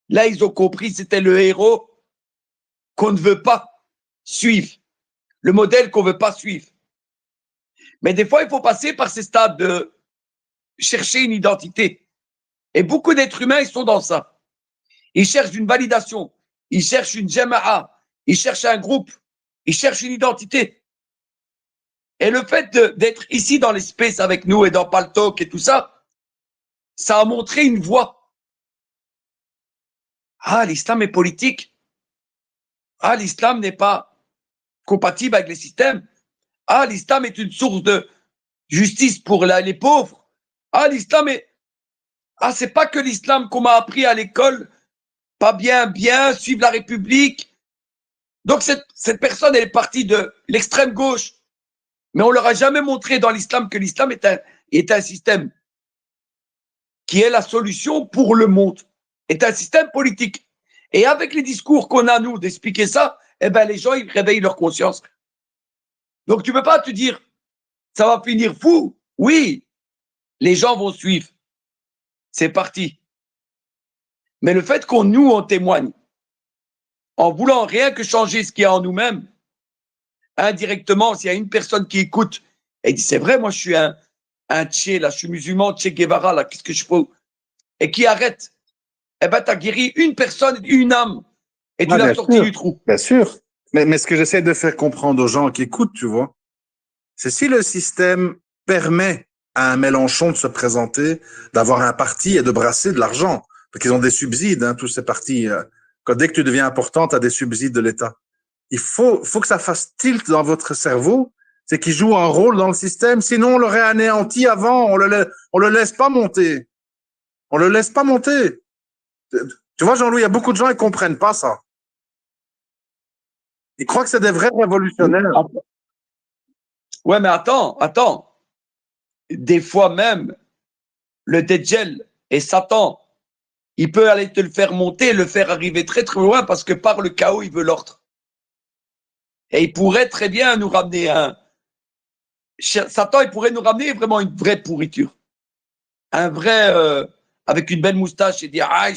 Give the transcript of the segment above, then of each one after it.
Là, ils ont compris, c'était le héros qu'on ne veut pas suivre, le modèle qu'on ne veut pas suivre. Mais des fois, il faut passer par ces stades de chercher une identité. Et beaucoup d'êtres humains, ils sont dans ça. Ils cherchent une validation, ils cherchent une jama'a, ils cherchent un groupe, ils cherchent une identité. Et le fait d'être ici dans l'espace avec nous et dans Paltalk et tout ça, ça a montré une voie. Ah, l'islam est politique. Ah, l'islam n'est pas compatible avec les systèmes. Ah, l'islam est une source de justice pour les pauvres. Ah, l'islam est... Ah, c'est pas que l'islam qu'on m'a appris à l'école, pas bien, bien, suivre la République. Donc cette personne, elle est partie de l'extrême gauche. Mais on leur a jamais montré dans l'islam que l'islam est un système qui est la solution pour le monde, est un système politique. Et avec les discours qu'on a, nous, d'expliquer ça, eh ben, les gens, ils réveillent leur conscience. Donc, tu ne peux pas te dire, ça va finir fou. Oui, les gens vont suivre. C'est parti. Mais le fait qu'on nous, on témoigne, en voulant rien que changer ce qu'il y a en nous-mêmes, indirectement, s'il y a une personne qui écoute et dit, c'est vrai, moi, je suis un Tché, là, je suis musulman, Che Guevara, là, qu'est-ce que je fais? Et qui arrête, eh ben, tu as guéri une personne, une âme, et tu Ouais, l'as bien sorti sûr, du trou. bien sûr. Mais ce que j'essaie de faire comprendre aux gens qui écoutent, tu vois, c'est si le système permet à un Mélenchon de se présenter, d'avoir un parti et de brasser de l'argent, parce qu'ils ont des subsides, hein, tous ces partis. Dès que tu deviens important, tu as des subsides de l'État. Il faut que ça fasse tilt dans votre cerveau, c'est qu'il joue un rôle dans le système, sinon on l'aurait anéanti avant, on le laisse pas monter. On le laisse pas monter. Tu vois, Jean-Louis, il y a beaucoup de gens qui comprennent pas ça. Ils croient que c'est des vrais révolutionnaires. Ouais, mais attends. Des fois même, le Djel et Satan, il peut aller te le faire monter, le faire arriver très très loin parce que par le chaos, il veut l'ordre. Et il pourrait très bien nous ramener Satan, il pourrait nous ramener vraiment une vraie pourriture. Un vrai, avec une belle moustache et dire, ah,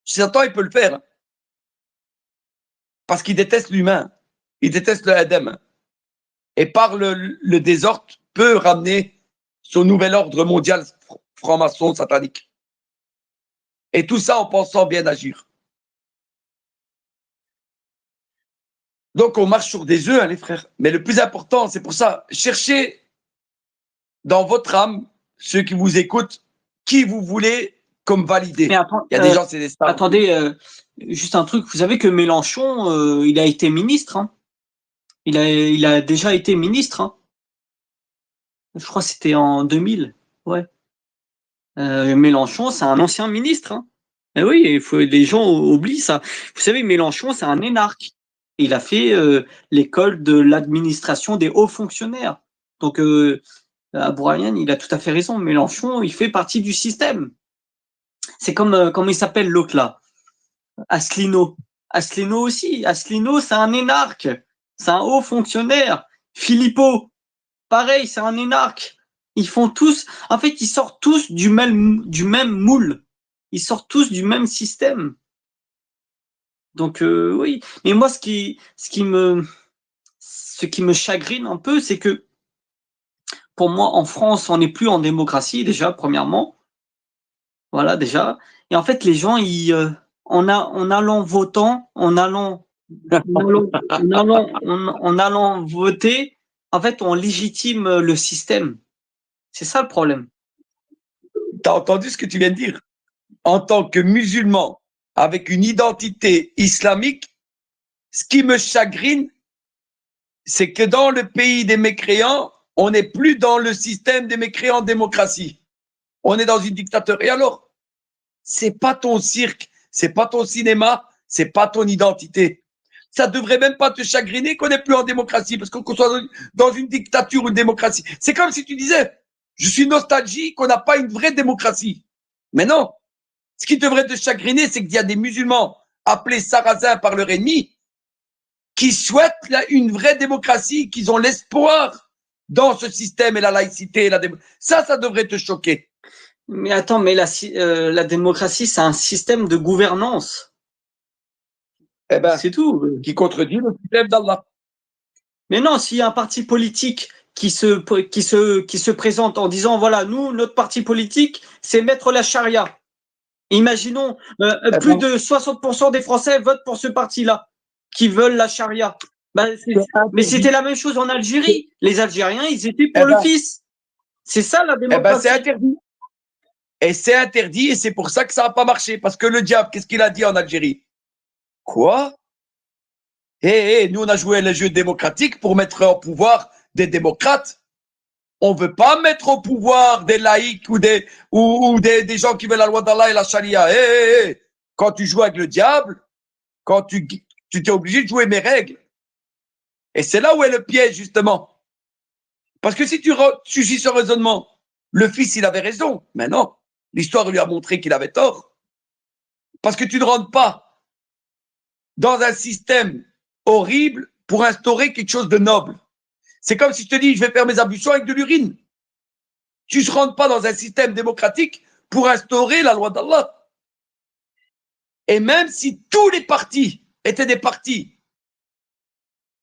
Satan, il peut le faire. Parce qu'il déteste l'humain. Il déteste le Adam. Et par le désordre, peut ramener son nouvel ordre mondial franc-maçon satanique. Et tout ça en pensant bien agir. Donc on marche sur des œufs, hein, les frères. Mais le plus important, c'est pour ça, cherchez dans votre âme, ceux qui vous écoutent, qui vous voulez comme valider. Mais attends, il y a des gens, c'est des stars. Attendez, juste un truc. Vous savez que Mélenchon, il a été ministre. Hein. Il a déjà été ministre. Hein. Je crois que c'était en 2000. Ouais. Mélenchon, c'est un ancien ministre. Hein. Et oui, les gens oublient ça. Vous savez, Mélenchon, c'est un énarque. Il a fait l'école de l'administration des hauts fonctionnaires. Donc, Abou Ryan, il a tout à fait raison. Mélenchon, il fait partie du système. C'est comme, comment il s'appelle l'autre là? Asselineau. Asselineau aussi. Asselineau, c'est un énarque. C'est un haut fonctionnaire. Philippot, pareil, c'est un énarque. Ils font tous, en fait, ils sortent tous du même moule. Ils sortent tous du même système. Donc oui, mais moi ce qui me chagrine un peu, c'est que pour moi en France, on n'est plus en démocratie déjà premièrement. Voilà déjà. Et en fait les gens en allant votant, en allant voter, en fait on légitime le système. C'est ça le problème. Tu as entendu ce que tu viens de dire? En tant que musulman, avec une identité islamique, ce qui me chagrine, c'est que dans le pays des mécréants, on n'est plus dans le système des mécréants démocratie. On est dans une dictature. Et alors, c'est pas ton cirque, c'est pas ton cinéma, c'est pas ton identité. Ça devrait même pas te chagriner qu'on n'est plus en démocratie, parce qu'on soit dans une dictature ou une démocratie. C'est comme si tu disais, je suis nostalgique qu'on n'a pas une vraie démocratie. Mais non. Ce qui devrait te chagriner, c'est qu'il y a des musulmans appelés sarrasins par leur ennemi qui souhaitent une vraie démocratie, qu'ils ont l'espoir dans ce système et la laïcité. Ça devrait te choquer. Mais attends, mais la démocratie, c'est un système de gouvernance. Eh ben, C'est tout. qui contredit le système d'Allah. Mais non, s'il y a un parti politique qui se présente en disant, voilà, nous, notre parti politique, c'est mettre la charia. Imaginons, Eh plus ben, de 60% des Français votent pour ce parti-là, qui veulent la charia. Ben, c'est mais c'était interdit. la même chose en Algérie. Les Algériens, ils étaient pour Eh le ben, fils. C'est ça la eh ben, c'est démocratie. interdit. Et c'est interdit, et c'est pour ça que ça n'a pas marché. Parce que le diable, qu'est-ce qu'il a dit en Algérie? Quoi? Nous, on a joué le jeu démocratique pour mettre au pouvoir des démocrates. On ne veut pas mettre au pouvoir des laïcs ou des gens qui veulent la loi d'Allah et la charia. Quand tu joues avec le diable, quand tu t'es obligé de jouer mes règles. Et c'est là où est le piège, justement. Parce que si tu suis ce raisonnement, le fils, il avait raison. Mais non, l'histoire lui a montré qu'il avait tort. Parce que tu ne rentres pas dans un système horrible pour instaurer quelque chose de noble. C'est comme si je te dis, je vais faire mes ablutions avec de l'urine. Tu ne rentres pas dans un système démocratique pour instaurer la loi d'Allah. Et même si tous les partis étaient des partis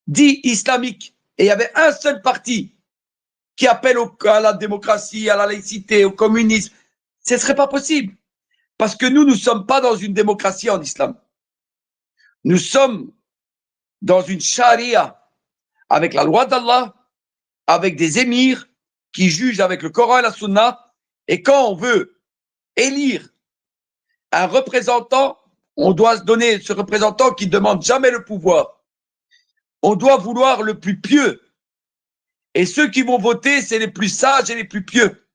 dits islamiques, et il y avait un seul parti qui appelle à la démocratie, à la laïcité, au communisme, ce ne serait pas possible. Parce que nous ne sommes pas dans une démocratie en islam. Nous sommes dans une charia avec la loi d'Allah, avec des émirs qui jugent avec le Coran et la Sunna. Et quand on veut élire un représentant, on doit se donner ce représentant qui ne demande jamais le pouvoir. On doit vouloir le plus pieux. Et ceux qui vont voter, c'est les plus sages et les plus pieux.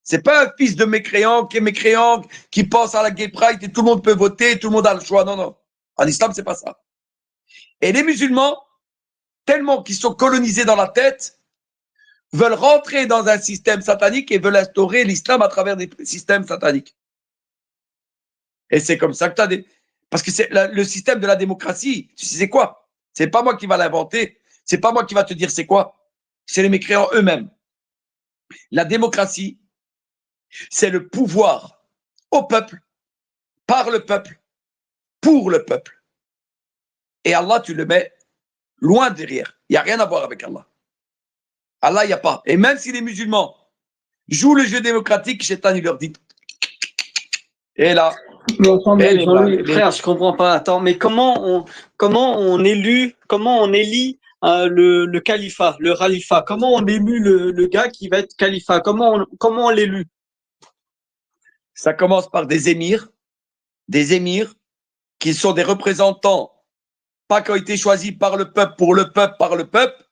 C'est pas un fils de mécréant qui est mécréant, qui pense à la gay pride et tout le monde peut voter, tout le monde a le choix. Non, non. En islam, c'est pas ça. Et les musulmans, tellement qu'ils sont colonisés dans la tête, veulent rentrer dans un système satanique et veulent instaurer l'islam à travers des systèmes sataniques. Et c'est comme ça que tu as des... Parce que c'est le système de la démocratie, tu sais c'est quoi? C'est pas moi qui va l'inventer, c'est pas moi qui va te dire c'est quoi. C'est les mécréants eux-mêmes. La démocratie, c'est le pouvoir au peuple, par le peuple, pour le peuple. Et Allah, tu le mets loin derrière. Il n'y a rien à voir avec Allah. Allah, il n'y a pas. Et même si les musulmans jouent le jeu démocratique, Shaitan, il leur dit. Et là, Mais attendez, Jean-Louis, frère, je comprends pas. Attends, mais comment on élit le califat, le khalifa? Comment on élit le gars qui va être califat? Comment on l'élit? ça commence par des émirs qui sont des représentants, pas qui ont été choisis par le peuple, pour le peuple, par le peuple.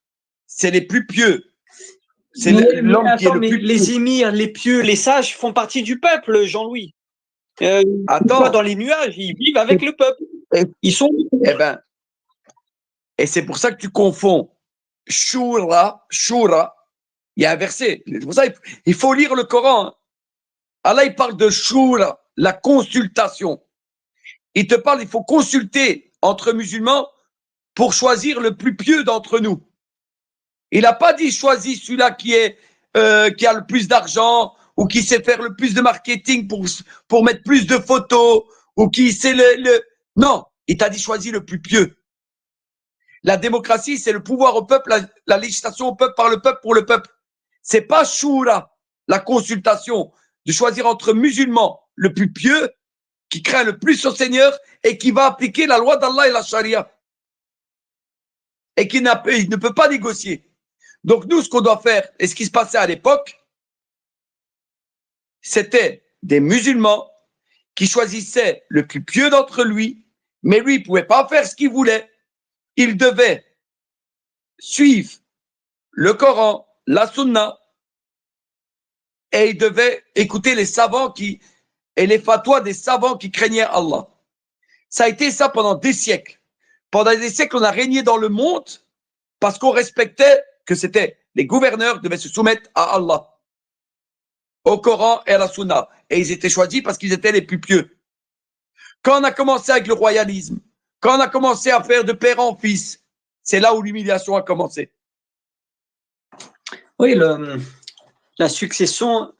C'est les plus pieux. C'est l'homme qui est le plus pieux. Les émirs, les pieux, les sages font partie du peuple, Jean-Louis. Attends. Dans les nuages, ils vivent avec le peuple. Ils sont. Eh ben, et c'est pour ça que tu confonds shura. Il y a un verset. C'est pour ça il faut lire le Coran. Hein. Allah, il parle de shura, la consultation. Il te parle, il faut consulter entre musulmans pour choisir le plus pieux d'entre nous. Il n'a pas dit choisis celui-là qui a le plus d'argent ou qui sait faire le plus de marketing pour mettre plus de photos ou qui sait Non, il t'a dit choisis le plus pieux. La démocratie, c'est le pouvoir au peuple, la législation au peuple, par le peuple, pour le peuple. C'est pas shura, la consultation, de choisir entre musulmans le plus pieux, qui craint le plus son Seigneur et qui va appliquer la loi d'Allah et la charia. Et qui ne peut pas négocier. Donc nous, ce qu'on doit faire, et ce qui se passait à l'époque, c'était des musulmans qui choisissaient le plus pieux d'entre lui, mais lui, il ne pouvait pas faire ce qu'il voulait. Il devait suivre le Coran, la Sunna, et il devait écouter les savants et les fatwas des savants qui craignaient Allah. Ça a été ça pendant des siècles. Pendant des siècles, on a régné dans le monde parce qu'on respectait que c'était les gouverneurs devaient se soumettre à Allah, au Coran et à la Sunna. Et ils étaient choisis parce qu'ils étaient les plus pieux. Quand on a commencé avec le royalisme, quand on a commencé à faire de père en fils, c'est là où l'humiliation a commencé. Oui, la succession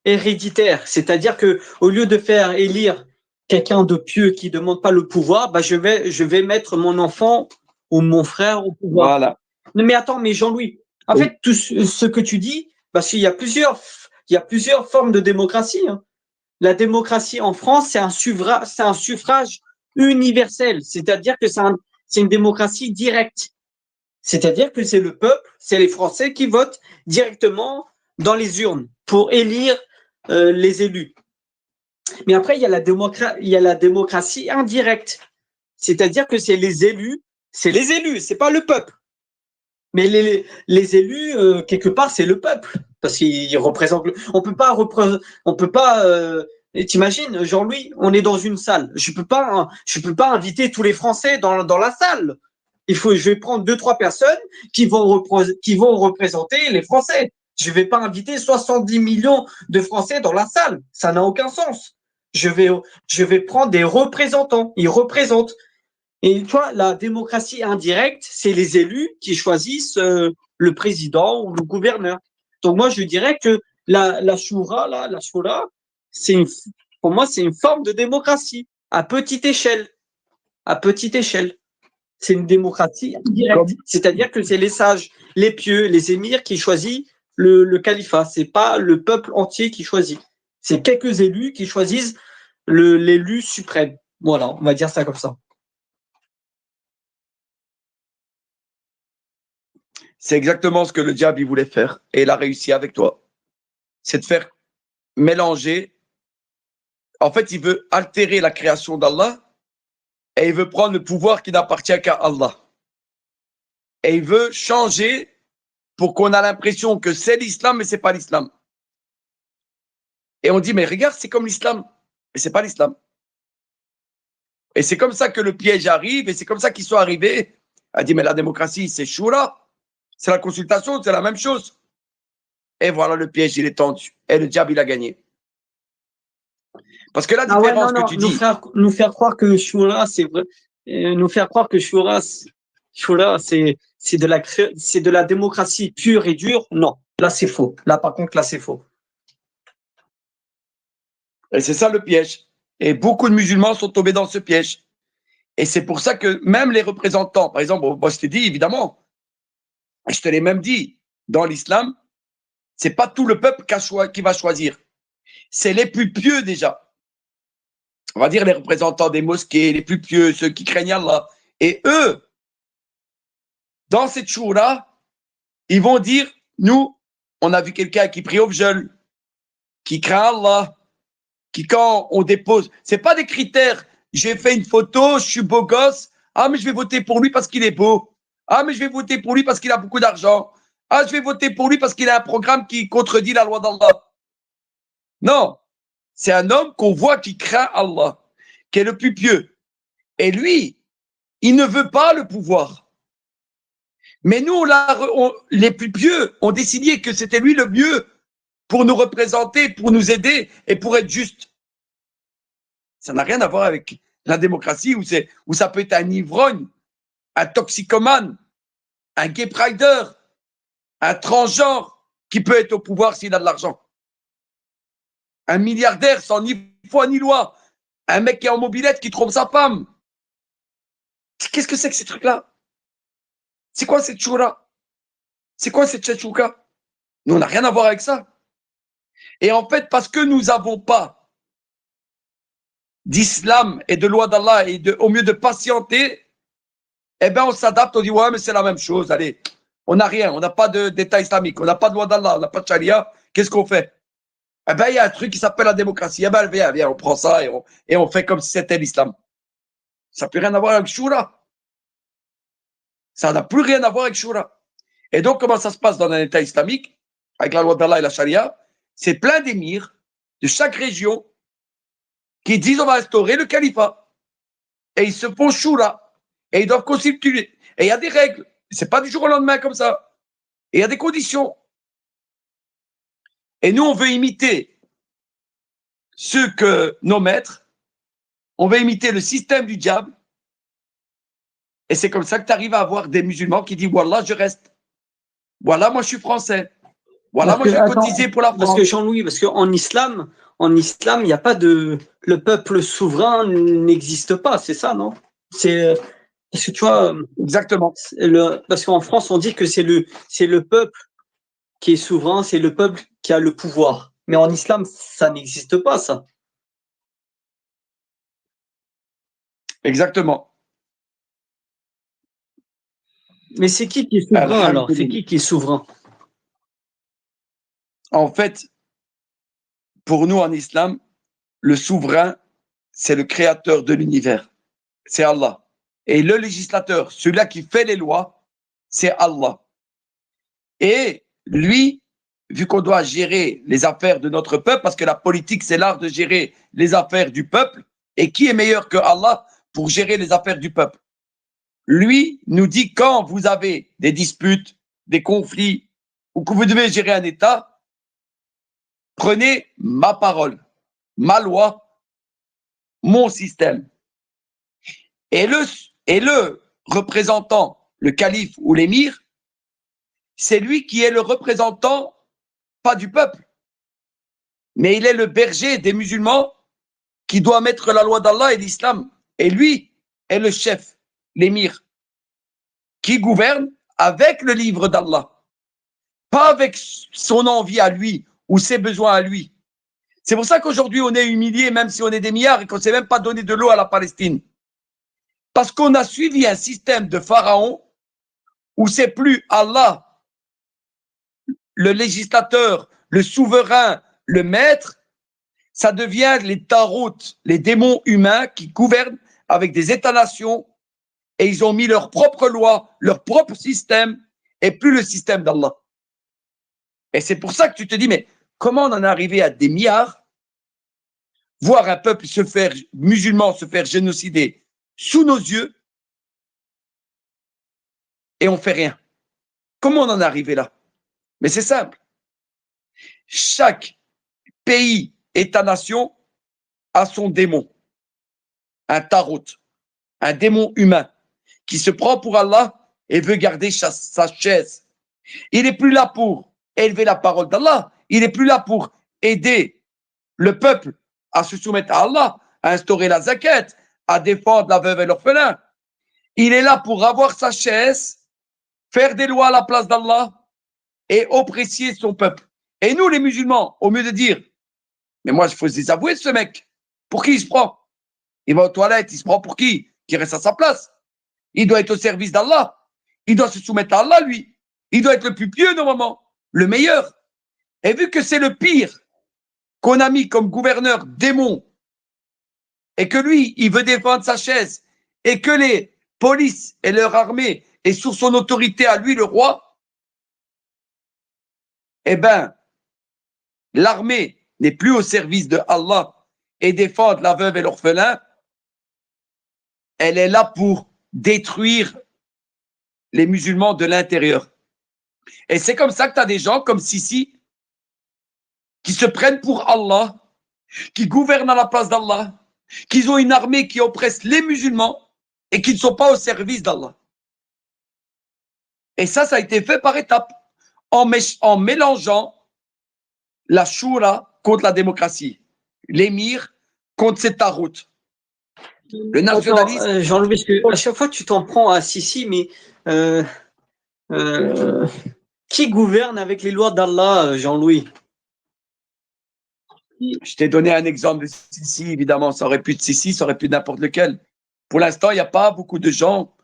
héréditaire. C'est-à-dire que au lieu de faire élire quelqu'un de pieux qui ne demande pas le pouvoir, bah, je vais mettre mon enfant ou mon frère au pouvoir. Voilà. Non, mais attends, mais Jean-Louis, en Oui. fait, tout ce que tu dis, parce qu'il y a plusieurs formes de démocratie, hein. La démocratie en France, c'est un suffrage universel, c'est-à-dire que c'est une démocratie directe. C'est-à-dire que c'est le peuple, c'est les Français qui votent directement dans les urnes pour élire les élus. Mais après, il y a la démocratie indirecte. C'est-à-dire que c'est les élus, c'est pas le peuple. Mais les élus, quelque part, c'est le peuple. Parce qu'ils représentent. On peut pas. T'imagines, Jean-Louis, on est dans une salle. Je peux pas inviter tous les Français dans la salle. Je vais prendre 2-3 personnes qui vont représenter les Français. Je vais pas inviter 70 millions de Français dans la salle. Ça n'a aucun sens. Je vais prendre des représentants. Ils représentent. Et tu vois, la démocratie indirecte, c'est les élus qui choisissent le président ou le gouverneur. Donc moi, je dirais que la Shura, pour moi, c'est une forme de démocratie à petite échelle. À petite échelle. C'est une démocratie indirecte. C'est-à-dire que c'est les sages, les pieux, les émirs qui choisissent le califat. C'est pas le peuple entier qui choisit. C'est quelques élus qui choisissent l'élu suprême. Voilà, on va dire ça comme ça. C'est exactement ce que le diable il voulait faire. Et il a réussi avec toi. C'est de faire mélanger. En fait, il veut altérer la création d'Allah et il veut prendre le pouvoir qui n'appartient qu'à Allah. Et il veut changer pour qu'on ait l'impression que c'est l'islam, mais c'est pas l'islam. Et on dit, mais regarde, c'est comme l'islam, mais c'est pas l'islam. Et c'est comme ça que le piège arrive, et c'est comme ça qu'ils sont arrivés. Elle dit, mais la démocratie, c'est Shura, c'est la consultation, c'est la même chose. Et voilà, le piège, il est tendu. Et le diable, il a gagné. Parce que la différence que tu dis. Nous faire croire que Shura, c'est vrai. Nous faire croire que Shura, c'est de la démocratie pure et dure. Non, là, c'est faux. Là, par contre, là, c'est faux. Et c'est ça le piège. Et beaucoup de musulmans sont tombés dans ce piège. Et c'est pour ça que même les représentants, par exemple, moi je t'ai dit, évidemment, je te l'ai même dit, dans l'islam, c'est pas tout le peuple qui va choisir. C'est les plus pieux déjà. On va dire les représentants des mosquées, les plus pieux, ceux qui craignent Allah. Et eux, dans cette choura, ils vont dire, nous, on a vu quelqu'un qui prie au jeûne, qui craint Allah, qui quand on dépose, c'est pas des critères. J'ai fait une photo, je suis beau gosse. Ah, mais je vais voter pour lui parce qu'il est beau. Ah, mais je vais voter pour lui parce qu'il a beaucoup d'argent. Ah, je vais voter pour lui parce qu'il a un programme qui contredit la loi d'Allah. Non, c'est un homme qu'on voit qui craint Allah, qui est le plus pieux. Et lui, il ne veut pas le pouvoir. Mais nous, les plus pieux ont décidé que c'était lui le mieux pour nous représenter, pour nous aider et pour être juste. Ça n'a rien à voir avec la démocratie où ça peut être un ivrogne, un toxicomane, un gay prider, un transgenre qui peut être au pouvoir s'il a de l'argent. Un milliardaire sans ni foi ni loi. Un mec qui est en mobilette qui trompe sa femme. Qu'est-ce que c'est que ces trucs-là? C'est quoi cette choura? C'est quoi cette tchatchouka? Nous, on n'a rien à voir avec ça. Et en fait, parce que nous n'avons pas d'islam et de loi d'Allah et au mieux de patienter, eh bien, on s'adapte, on dit, ouais, mais c'est la même chose, allez, on n'a rien, on n'a pas d'État islamique, on n'a pas de loi d'Allah, on n'a pas de charia, qu'est-ce qu'on fait? Eh bien, il y a un truc qui s'appelle la démocratie, eh bien, viens, on prend ça et on fait comme si c'était l'islam. Ça n'a plus rien à voir avec Shura. Ça n'a plus rien à voir avec Shura. Et donc, comment ça se passe dans un État islamique, avec la loi d'Allah et la charia? C'est plein d'émirs de chaque région qui disent on va instaurer le califat. Et ils se font Shura. Et ils doivent constituer. Et il y a des règles. C'est pas du jour au lendemain comme ça. Et il y a des conditions. Et nous, on veut imiter ce que nos maîtres, on veut imiter le système du diable. Et c'est comme ça que tu arrives à avoir des musulmans qui disent Wallah, je reste. Voilà, moi, je suis français. Voilà, moi je vais attends, cotiser pour la parce que France. Jean-Louis, parce qu'en islam, il n'y a pas de, le peuple souverain n'existe pas, c'est ça, non? C'est, parce que tu vois, Exactement. parce qu'en France, on dit que c'est le peuple qui est souverain, c'est le peuple qui a le pouvoir. Mais en islam, ça n'existe pas, ça. Exactement. Mais c'est qui est souverain alors? C'est Alhamdulillah. qui est souverain? En fait, pour nous en islam, le souverain, c'est le créateur de l'univers. C'est Allah. Et le législateur, celui-là qui fait les lois, c'est Allah. Et lui, vu qu'on doit gérer les affaires de notre peuple, parce que la politique, c'est l'art de gérer les affaires du peuple, et qui est meilleur que Allah pour gérer les affaires du peuple? Lui nous dit quand vous avez des disputes, des conflits, ou que vous devez gérer un État, prenez ma parole, ma loi, mon système. Et le représentant, le calife ou l'émir, c'est lui qui est le représentant, pas du peuple, mais il est le berger des musulmans qui doit mettre la loi d'Allah et l'islam. Et lui est le chef, l'émir, qui gouverne avec le livre d'Allah, pas avec son envie à lui ou ses besoins à lui. C'est pour ça qu'aujourd'hui on est humilié, même si on est des milliards et qu'on ne s'est même pas donné de l'eau à la Palestine. Parce qu'on a suivi un système de pharaon où c'est plus Allah, le législateur, le souverain, le maître, ça devient les taroutes, les démons humains qui gouvernent avec des États-nations et ils ont mis leurs propres lois, leur propre système et plus le système d'Allah. Et c'est pour ça que tu te dis, mais comment on en est arrivé à des milliards, voir un peuple se faire, musulman se faire génocider sous nos yeux et on fait rien? Comment on en est arrivé là? Mais c'est simple. Chaque pays, État-nation a son démon, un tarot, un démon humain qui se prend pour Allah et veut garder sa chaise. Il n'est plus là pour élever la parole d'Allah. Il n'est plus là pour aider le peuple à se soumettre à Allah, à instaurer la zakat, à défendre la veuve et l'orphelin. Il est là pour avoir sa chaise, faire des lois à la place d'Allah et oppresser son peuple. Et nous, les musulmans, au mieux de dire, mais moi, il faut se désavouer ce mec. Pour qui il se prend? Il va aux toilettes, il se prend pour qui? Qui reste à sa place. Il doit être au service d'Allah. Il doit se soumettre à Allah, lui. Il doit être le plus pieux normalement, le meilleur. Et vu que c'est le pire qu'on a mis comme gouverneur démon, et que lui, il veut défendre sa chaise, et que les polices et leur armée est sous son autorité à lui, le roi, eh ben, l'armée n'est plus au service de Allah et défendre la veuve et l'orphelin, elle est là pour détruire les musulmans de l'intérieur. Et c'est comme ça que tu as des gens comme Sisi qui se prennent pour Allah, qui gouvernent à la place d'Allah, qui ont une armée qui oppresse les musulmans et qui ne sont pas au service d'Allah. Et ça a été fait par étapes, en mélangeant la Shura contre la démocratie, l'émir contre ses taroutes. Le nationalisme. Jean-Louis, parce que à chaque fois tu t'en prends à Sisi, mais euh, qui gouverne avec les lois d'Allah, Jean-Louis? Je t'ai donné un exemple de Sisi, évidemment, ça aurait pu de Sisi, ça aurait pu n'importe lequel. Pour l'instant, il n'y a pas beaucoup de gens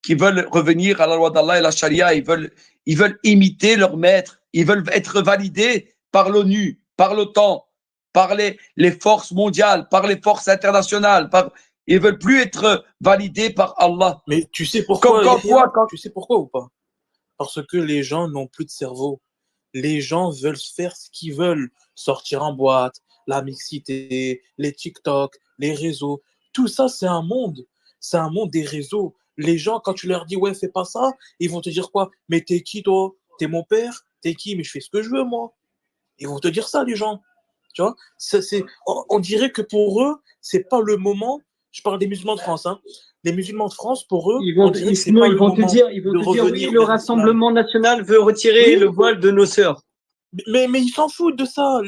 qui veulent revenir à la loi d'Allah et la charia, ils veulent imiter leur maître, ils veulent être validés par l'ONU, par l'OTAN, par les forces mondiales, par les forces internationales, ils veulent plus être validés par Allah. Mais tu sais pourquoi, Comme Yahya quoi, Tu sais pourquoi ou pas? Parce que les gens n'ont plus de cerveau. Les gens veulent faire ce qu'ils veulent. Sortir en boîte, la mixité, les TikTok, les réseaux. Tout ça, c'est un monde. C'est un monde des réseaux. Les gens, quand tu leur dis, ouais, fais pas ça, ils vont te dire quoi? Mais t'es qui, toi? T'es mon père? T'es qui? Mais je fais ce que je veux, moi. Ils vont te dire ça, les gens. Tu vois? On dirait que pour eux, c'est pas le moment. Je parle des musulmans de France, hein. Les musulmans de France, pour eux, on dirait que c'est Sinon, pas ils le vont te moment dire, de oui, revenir le vers l'islam. Rassemblement national veut retirer Oui, le voile de nos sœurs. Mais ils s'en foutent de ça.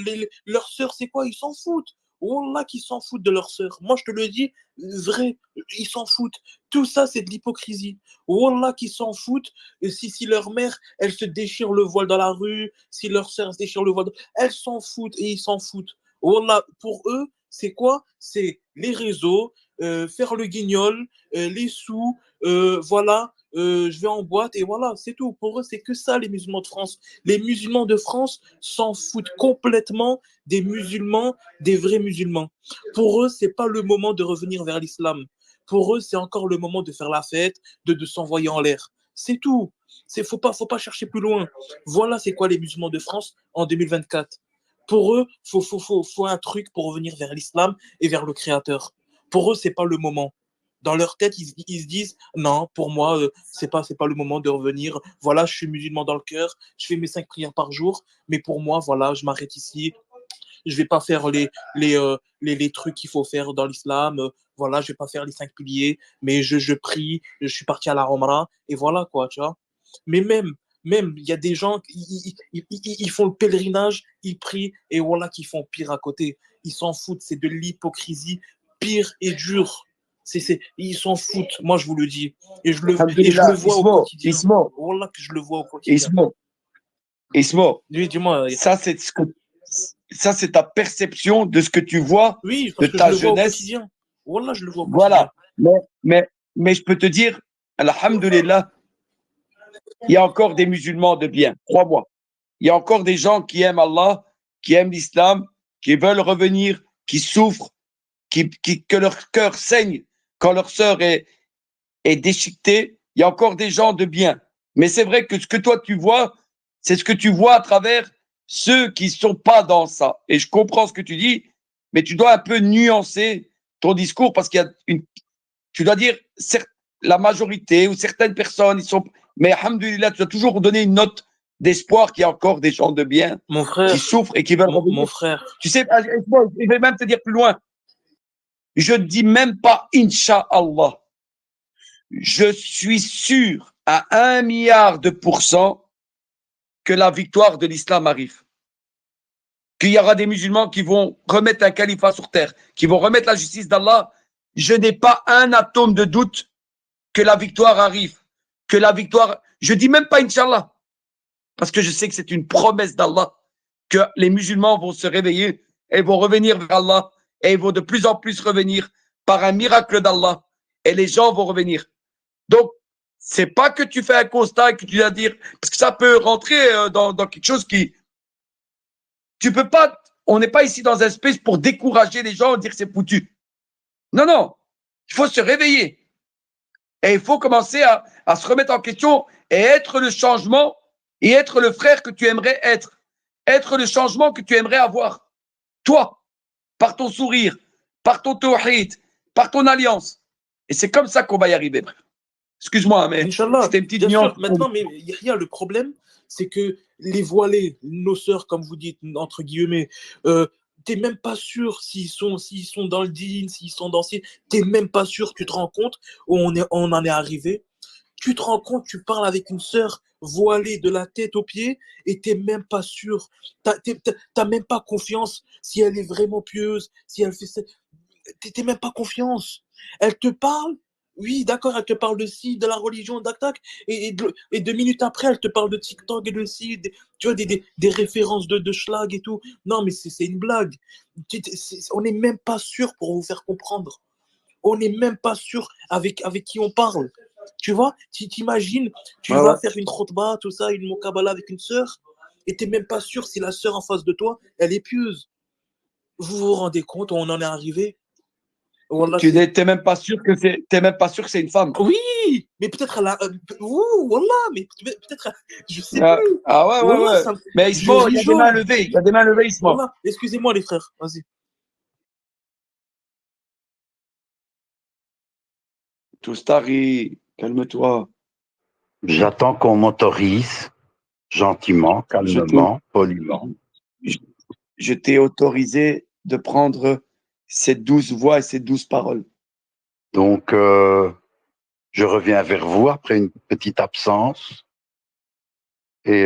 Leurs sœurs, c'est quoi? Ils s'en foutent. Wallah qu'ils s'en foutent de leurs sœurs. Moi, je te le dis, vrai, ils s'en foutent. Tout ça, c'est de l'hypocrisie. Wallah qu'ils s'en foutent. Et si leur mère, elle se déchire le voile dans la rue, si leur sœur se déchire le voile, elles s'en foutent et ils s'en foutent. Wallah, pour eux, c'est quoi? C'est les réseaux, faire le guignol, les sous, voilà, je vais en boîte et voilà, c'est tout. Pour eux, c'est que ça, les musulmans de France. Les musulmans de France s'en foutent complètement des musulmans, des vrais musulmans. Pour eux, c'est pas le moment de revenir vers l'islam. Pour eux, c'est encore le moment de faire la fête, de s'envoyer en l'air. C'est tout. Faut pas chercher plus loin. Voilà, c'est quoi les musulmans de France en 2024. Pour eux, faut un truc pour revenir vers l'islam et vers le Créateur. Pour eux, c'est pas le moment. Dans leur tête, ils se disent non, pour moi, c'est pas le moment de revenir. Voilà, je suis musulman dans le cœur, je fais mes 5 prières par jour, mais pour moi, voilà, je m'arrête ici. Je vais pas faire les trucs qu'il faut faire dans l'islam. Voilà, je vais pas faire les 5 piliers, mais je prie, je suis parti à la Omra, et voilà quoi, tu vois. Mais même, il y a des gens, ils font le pèlerinage, ils prient, et voilà qu'ils font pire à côté. Ils s'en foutent, c'est de l'hypocrisie pire et dure. Ils s'en foutent, moi je vous le dis. Et je le Alhamdulillah, vois au quotidien. Ismo, Voilà que je le vois au quotidien. Ismo, Ismo, Oui, dis-moi. ça c'est ça c'est ta perception de ce que tu vois Oui, de parce que je ta le vois au jeunesse. quotidien. Wallah, je le vois au quotidien. Voilà. Mais je peux te dire, alhamdulillah, il y a encore des musulmans de bien, crois-moi. Il y a encore des gens qui aiment Allah, qui aiment l'islam, qui veulent revenir, qui souffrent, que leur cœur saigne quand leur sœur est déchiquetée. Il y a encore des gens de bien. Mais c'est vrai que ce que toi tu vois, c'est ce que tu vois à travers ceux qui ne sont pas dans ça. Et je comprends ce que tu dis, mais tu dois un peu nuancer ton discours parce qu'il y a une. Tu dois dire la majorité ou certaines personnes, ils sont. Mais alhamdoulilah, tu dois toujours donner une note d'espoir qu'il y a encore des gens de bien Mon qui frère, souffrent et qui veulent mon revenir. frère, Tu sais, je vais même te dire plus loin. Je ne dis même pas Inch'Allah. Je suis sûr à 1 milliard de % que la victoire de l'islam arrive. Qu'il y aura des musulmans qui vont remettre un califat sur terre, qui vont remettre la justice d'Allah. Je n'ai pas un atome de doute que la victoire arrive. Que la victoire. Je dis même pas Inch'Allah. Parce que je sais que c'est une promesse d'Allah. Que les musulmans vont se réveiller et vont revenir vers Allah. Et ils vont de plus en plus revenir par un miracle d'Allah. Et les gens vont revenir. Donc, c'est pas que tu fais un constat et que tu vas dire, parce que ça peut rentrer dans quelque chose qui, tu peux pas, on n'est pas ici dans un space pour décourager les gens et dire que c'est foutu. Non, non, il faut se réveiller et il faut commencer à se remettre en question et être le changement et être le frère que tu aimerais être le changement que tu aimerais avoir, toi, par ton sourire, par ton tawhid, par ton alliance. Et c'est comme ça qu'on va y arriver. Excuse-moi, mais Inch'Allah, c'était une petite bien nuance. sûr. Maintenant, mais Yahya, le problème, c'est que les voilés, nos sœurs, comme vous dites, entre guillemets, t'es même pas sûr s'ils sont dans le din, s'ils sont dans t'es même pas sûr, tu te rends compte où on en est arrivé. Tu te rends compte, tu parles avec une sœur voilée de la tête aux pieds et t'es même pas sûr. T'as même pas confiance si elle est vraiment pieuse, si elle fait ça. T'es même pas confiance. Elle te parle, oui, d'accord, elle te parle de ci, de la religion, d'attaque, et 2 minutes après, elle te parle de TikTok et de ci, tu vois, des références de schlag et tout. Non, mais c'est une blague. On n'est même pas sûr pour vous faire comprendre. On n'est même pas sûr avec qui on parle. Tu vois, t'imagines, tu Ouais, ouais. vas faire une khotba, tout ça, une mokabala avec une sœur, et t'es même pas sûr si la sœur en face de toi, elle est pieuse. Vous vous rendez compte où on en est arrivé? Wallah, Tu n'es même pas sûr que t'es même pas sûr que c'est une femme. oui, mais peut-être elle a. Ouh, Wallah, mais peut-être. Je sais Ah, plus. ah ouais, ouais, Wallah, ouais. Mais je Ismo, il y a des mains rigole. levées. Il y a des mains levées, Ismo. Wallah, excusez-moi les frères. Vas-y. Toustari, calme-toi. J'attends qu'on m'autorise gentiment, Je t'ai, calmement, poliment. je, je t'ai autorisé de prendre ces 12 voix et ces 12 paroles. Donc, je reviens vers vous après une petite absence et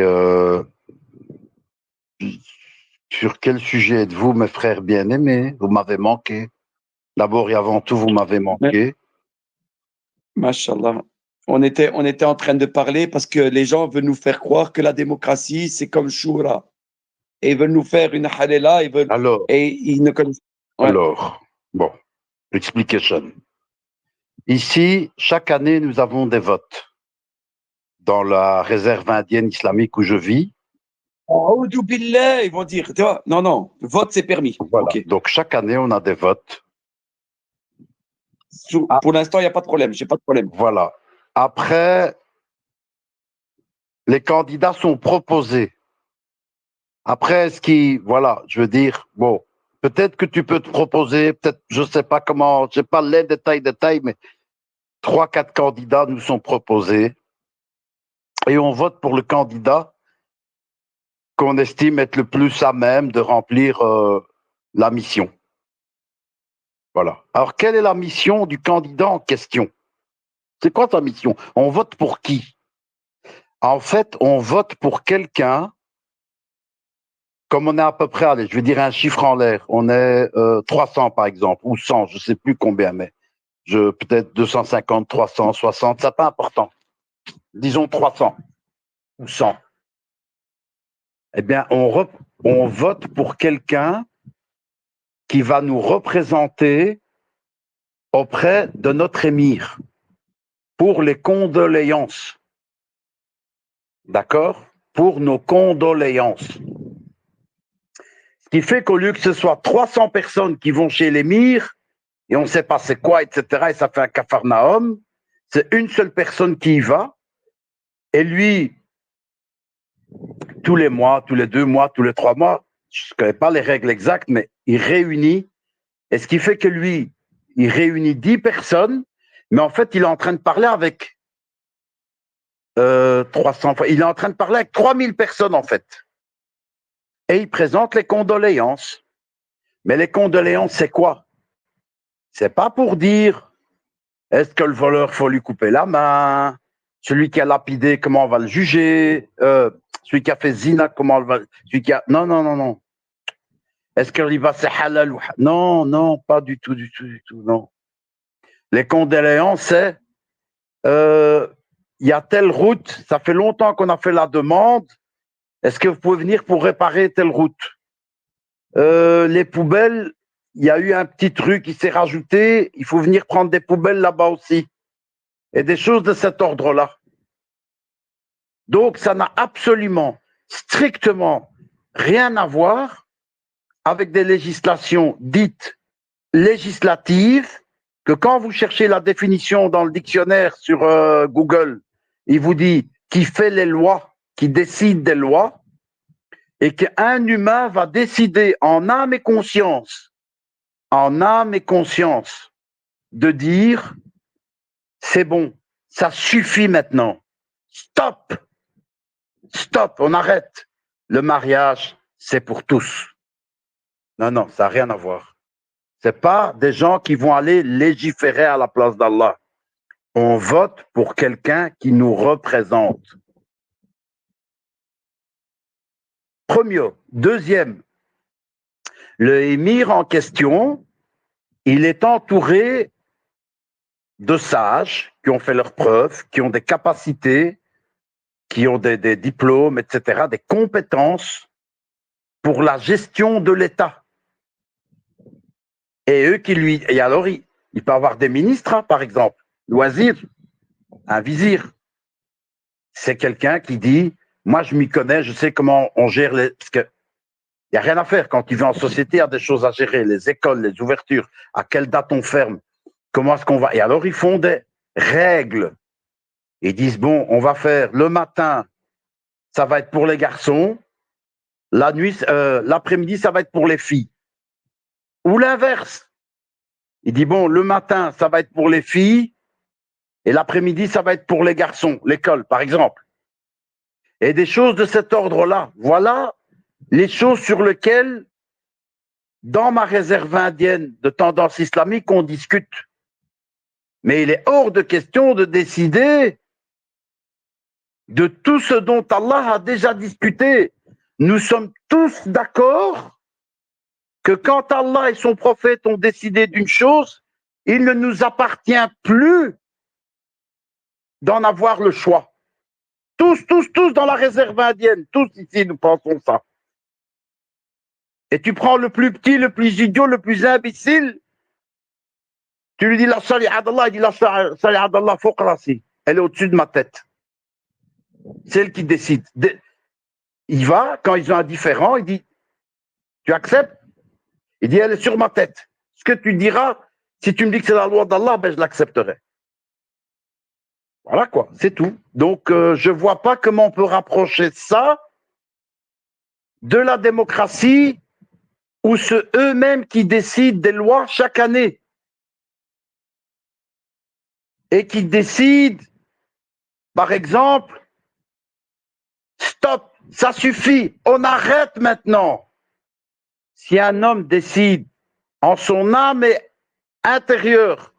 Sur quel sujet êtes-vous, mes frères bien-aimés? Vous m'avez manqué. D'abord et avant tout, vous m'avez manqué. Mashallah. On était en train de parler parce que les gens veulent nous faire croire que la démocratie, c'est comme Shura. Et ils veulent nous faire une halela, et ils ne connaissent pas. Ouais. Alors, bon, explication. Ici, chaque année, nous avons des votes. Dans la réserve indienne islamique où je vis. Aoudou billah, ils vont dire, tu vois, non, le vote c'est permis. Voilà. Okay. Donc chaque année, on a des votes. Pour l'instant, il n'y a pas de problème, j'ai pas de problème. Voilà. Après, les candidats sont proposés. Après, voilà, je veux dire, bon, peut-être que tu peux te proposer, peut-être, je sais pas comment, je sais pas les détails, mais 3-4 candidats nous sont proposés et on vote pour le candidat qu'on estime être le plus à même de remplir la mission. Voilà. Alors, quelle est la mission du candidat en question? C'est quoi ta mission? On vote pour qui? En fait, on vote pour quelqu'un, comme on est à peu près, allez, je vais dire un chiffre en l'air, on est 300 par exemple, ou 100, je ne sais plus combien, mais peut-être 250, 300, 60, c'est pas important. Disons 300 ou 100. Eh bien, on vote pour quelqu'un qui va nous représenter auprès de notre émir pour les condoléances. D'accord? Pour nos condoléances. Ce qui fait qu'au lieu que ce soit 300 personnes qui vont chez l'émir, et on ne sait pas c'est quoi, etc., et ça fait un capharnaüm, c'est une seule personne qui y va, et lui, tous les mois, tous les 2 mois, tous les 3 mois, je ne connais pas les règles exactes, mais il réunit, et ce qui fait que lui, il réunit 10 personnes, mais en fait, il est en train de parler avec 300 fois, il est en train de parler avec 3000 personnes, en fait. Et il présente les condoléances. Mais les condoléances, c'est quoi? C'est pas pour dire est-ce que le voleur, faut lui couper la main? Celui qui a lapidé, comment on va le juger? Celui qui a fait zina, comment on va... Non. Est-ce que riba c'est halal ou... Non, pas du tout, non. Les condoléances, c'est il y a telle route, ça fait longtemps qu'on a fait la demande, est-ce que vous pouvez venir pour réparer telle route? Les poubelles, il y a eu un petit truc qui s'est rajouté, il faut venir prendre des poubelles là-bas aussi. Et des choses de cet ordre-là. Donc, ça n'a absolument, strictement rien à voir avec des législations dites législatives, que quand vous cherchez la définition dans le dictionnaire sur Google, il vous dit qui fait les lois, qui décide des lois, et qu'un humain va décider en âme et conscience, de dire c'est bon, ça suffit maintenant, stop, on arrête. Le mariage, c'est pour tous. Non, ça n'a rien à voir. C'est pas des gens qui vont aller légiférer à la place d'Allah. On vote pour quelqu'un qui nous représente. Premier. Deuxième, le émir en question, il est entouré de sages qui ont fait leurs preuves, qui ont des capacités, qui ont des diplômes, etc., des compétences pour la gestion de l'État. Et eux qui lui... Et alors, il peut avoir des ministres, hein, par exemple. Loisir, un vizir. C'est quelqu'un qui dit, moi je m'y connais, je sais comment on gère les... Parce que il n'y a rien à faire. Quand tu vas en société, il y a des choses à gérer. Les écoles, les ouvertures, à quelle date on ferme, comment est-ce qu'on va... Et alors, ils font des règles. Ils disent, bon, on va faire le matin, ça va être pour les garçons. La nuit, l'après-midi, ça va être pour les filles. Ou l'inverse. Il dit, bon, le matin, ça va être pour les filles, et l'après-midi, ça va être pour les garçons, l'école, par exemple. Et des choses de cet ordre-là. Voilà les choses sur lesquelles, dans ma réserve indienne de tendance islamique, on discute. Mais il est hors de question de décider de tout ce dont Allah a déjà discuté. nous sommes tous d'accord que quand Allah et son prophète ont décidé d'une chose, il ne nous appartient plus d'en avoir le choix. Tous dans la réserve indienne, tous ici, nous pensons ça. Et tu prends le plus petit, le plus idiot, le plus imbécile, tu lui dis la saliha d'Allah, il dit la saliha d'Allah fawq rasi. Elle est au-dessus de ma tête. C'est elle qui décide. Il va, quand ils ont un différend, il dit, tu acceptes? Il dit, elle est sur ma tête. Ce que tu diras, si tu me dis que c'est la loi d'Allah, ben je l'accepterai. Voilà quoi, c'est tout. Donc, je ne vois pas comment on peut rapprocher ça de la démocratie où c'est eux-mêmes qui décident des lois chaque année et qui décident, par exemple, stop, ça suffit, on arrête maintenant. Si un homme décide en son âme intérieure